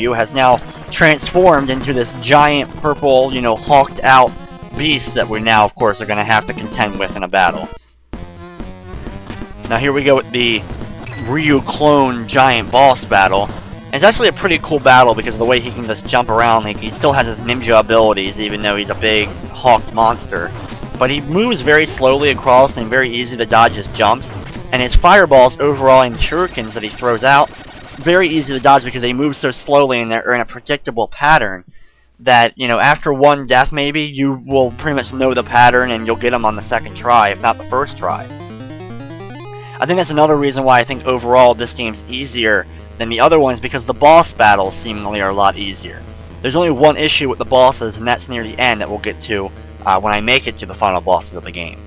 Ryu has now transformed into this giant purple, you know, hulked out beast that we now, of course, are going to have to contend with in a battle. Now here we go with the Ryu clone giant boss battle. And it's actually a pretty cool battle because of the way he can just jump around. Like, he still has his ninja abilities even though he's a big hulked monster. But he moves very slowly across and very easy to dodge his jumps. And his fireballs overall and shurikens that he throws out, very easy to dodge because they move so slowly and they're in a predictable pattern that, you know, after one death maybe, you will pretty much know the pattern and you'll get them on the second try, if not the first try. I think that's another reason why I think overall this game's easier than the other ones, because the boss battles seemingly are a lot easier. There's only one issue with the bosses, and that's near the end that we'll get to when I make it to the final bosses of the game.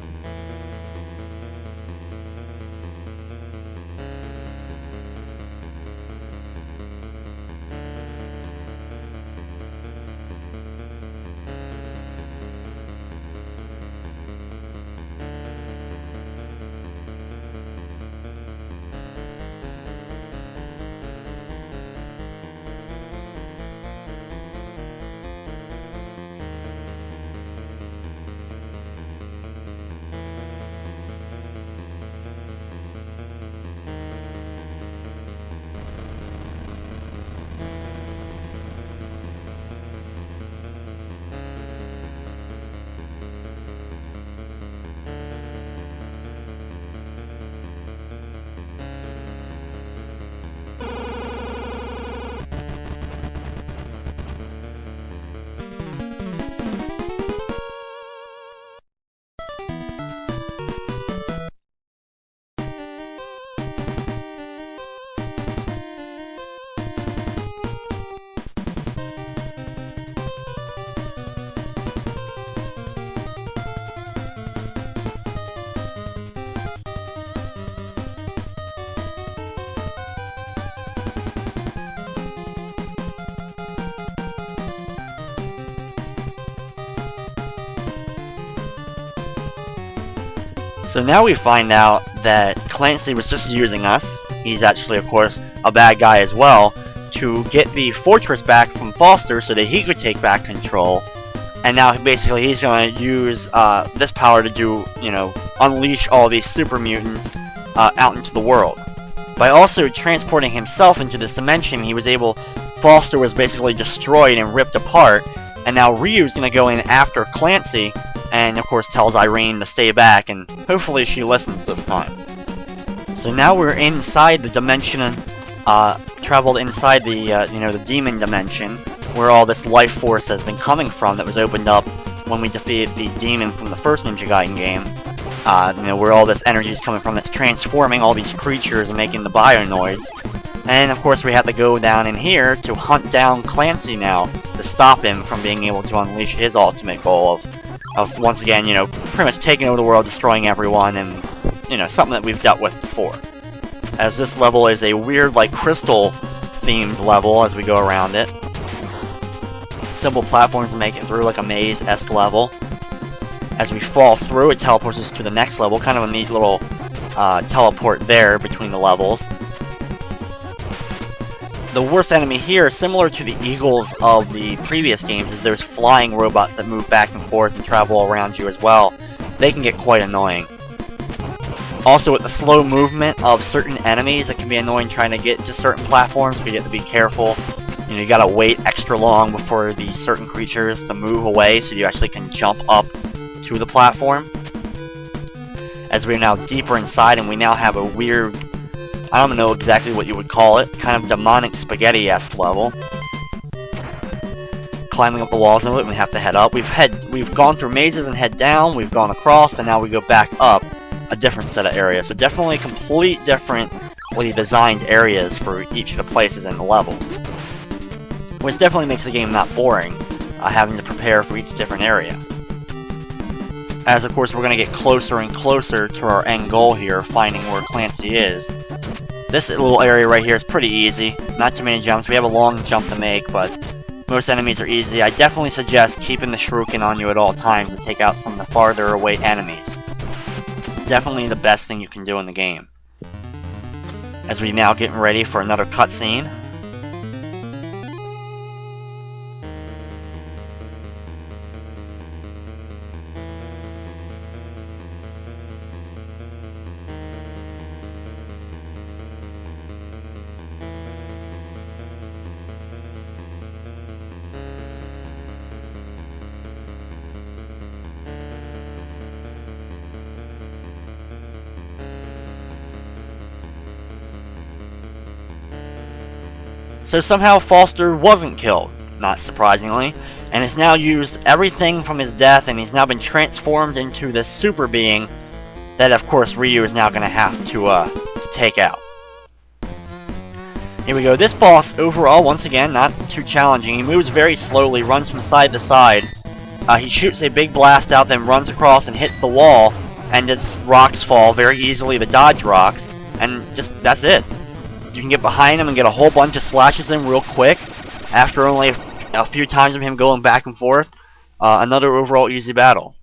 So now we find out that Clancy was just using us. He's actually, of course, a bad guy as well, to get the fortress back from Foster so that he could take back control. And now basically he's going to use this power to do, you know, unleash all these super mutants out into the world. By also transporting himself into this dimension, he was able... Foster was basically destroyed and ripped apart, and now Ryu's going to go in after Clancy, and of course tells Irene to stay back, and hopefully she listens this time. So now we're inside the dimension, traveled inside the, you know, the demon dimension, where all this life force has been coming from that was opened up when we defeated the demon from the first Ninja Gaiden game. You know, where all this energy is coming from that's transforming all these creatures and making the bionoids. And of course we have to go down in here to hunt down Clancy now, to stop him from being able to unleash his ultimate goal of once again, you know, pretty much taking over the world, destroying everyone, and, you know, something that we've dealt with before. As this level is a weird, like, crystal-themed level as we go around it. Simple platforms to make it through, like a maze-esque level. As we fall through, it teleports us to the next level, kind of a neat little teleport there between the levels. The worst enemy here, similar to the eagles of the previous games, is there's flying robots that move back and forth and travel around you as well. They can get quite annoying. Also, with the slow movement of certain enemies, it can be annoying trying to get to certain platforms, but you have to be careful. You know, you gotta wait extra long before these certain creatures to move away so you actually can jump up to the platform. As we're now deeper inside, and we now have a weird, I don't know exactly what you would call it, kind of demonic spaghetti-esque level. Climbing up the walls of it, we have to head up. We've gone through mazes and head down, we've gone across, and now we go back up a different set of areas. So definitely complete differently designed areas for each of the places in the level. Which definitely makes the game not boring, having to prepare for each different area. As of course we're going to get closer and closer to our end goal here, finding where Clancy is. This little area right here is pretty easy, not too many jumps. We have a long jump to make, but most enemies are easy. I definitely suggest keeping the shuriken on you at all times to take out some of the farther away enemies. Definitely the best thing you can do in the game. As we now getting ready for another cutscene. So somehow Foster wasn't killed, not surprisingly, and has now used everything from his death, and he's now been transformed into this super being that, of course, Ryu is now going to have to take out. Here we go. This boss, overall, once again, not too challenging. He moves very slowly, runs from side to side. He shoots a big blast out, then runs across and hits the wall, and its rocks fall very easily, the dodge rocks, and just, that's it. You can get behind him and get a whole bunch of slashes in real quick, after only a few times of him going back and forth. Another overall easy battle.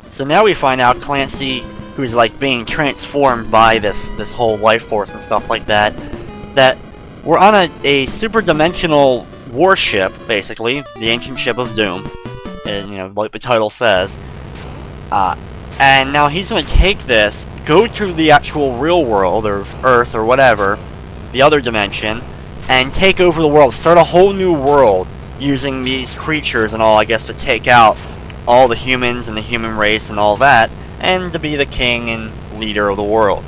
So now we find out Clancy, who's like being transformed by this whole life force and stuff like that, that we're on a super dimensional warship, basically, the ancient ship of Doom, and you know, like the title says. And now he's going to take this, go to the actual real world, or Earth, or whatever, the other dimension, and take over the world, start a whole new world, using these creatures and all, I guess, to take out all the humans and the human race and all that, and to be the king and leader of the world.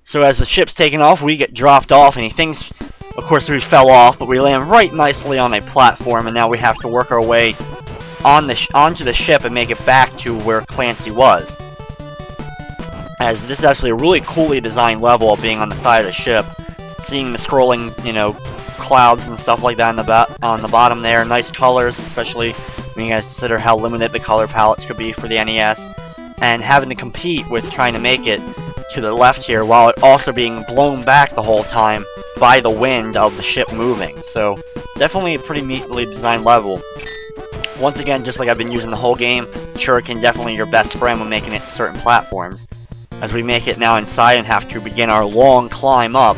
So as the ship's taking off, we get dropped off, and he thinks, of course, we fell off, but we land right nicely on a platform, and now we have to work our way onto the ship and make it back to where Clancy was. As this is actually a really coolly designed level, being on the side of the ship, seeing the scrolling, you know, clouds and stuff like that on the bottom there, nice colors, especially when you guys consider how limited the color palettes could be for the NES, and having to compete with trying to make it to the left here, while it also being blown back the whole time by the wind of the ship moving. So definitely a pretty neatly designed level. Once again, just like I've been using the whole game, Shuriken definitely your best friend when making it to certain platforms. As we make it now inside and have to begin our long climb up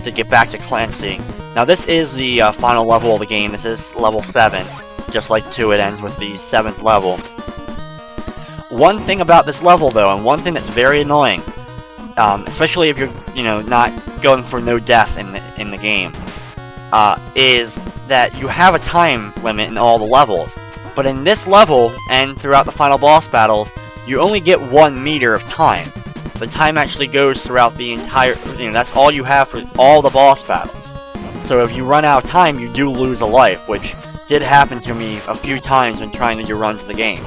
to get back to Clancy. Now this is the final level of the game. This is level 7. Just like 2, it ends with the 7th level. One thing about this level, though, and one thing that's very annoying, especially if you're, you know, not going for no death in the game, is that you have a time limit in all the levels. But in this level, and throughout the final boss battles, you only get 1 meter of time. The time actually goes throughout the entire, you know, that's all you have for all the boss battles. So if you run out of time, you do lose a life, which did happen to me a few times when trying to do runs of the game.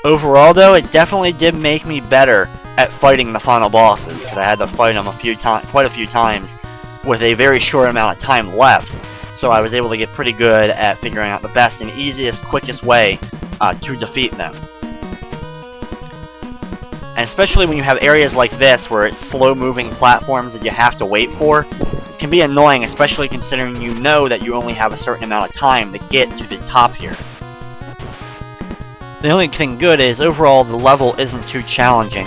Overall, though, it definitely did make me better at fighting the final bosses, because I had to fight them quite a few times with a very short amount of time left. So I was able to get pretty good at figuring out the best and easiest, quickest way to defeat them. And especially when you have areas like this, where it's slow-moving platforms that you have to wait for, it can be annoying, especially considering you know that you only have a certain amount of time to get to the top here. The only thing good is, overall, the level isn't too challenging.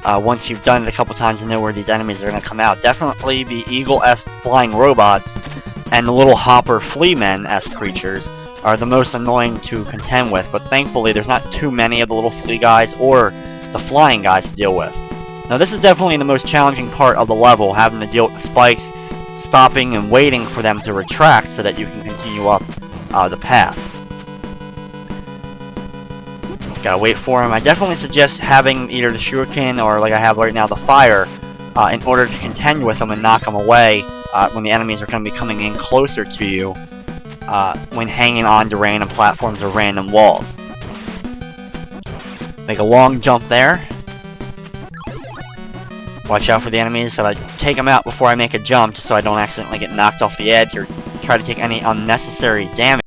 Once you've done it a couple times and know where these enemies are going to come out. Definitely the Eagle-esque flying robots and the little Hopper Flea-Men-esque creatures are the most annoying to contend with, but thankfully there's not too many of the little flea guys or the flying guys to deal with. Now this is definitely the most challenging part of the level, having to deal with the spikes, stopping and waiting for them to retract so that you can continue up the path. Gotta wait for them. I definitely suggest having either the shuriken or, like I have right now, the fire, in order to contend with them and knock them away when the enemies are going to be coming in closer to you when hanging on to random platforms or random walls. Make a long jump there. Watch out for the enemies, so I take them out before I make a jump, just so I don't accidentally get knocked off the edge or try to take any unnecessary damage.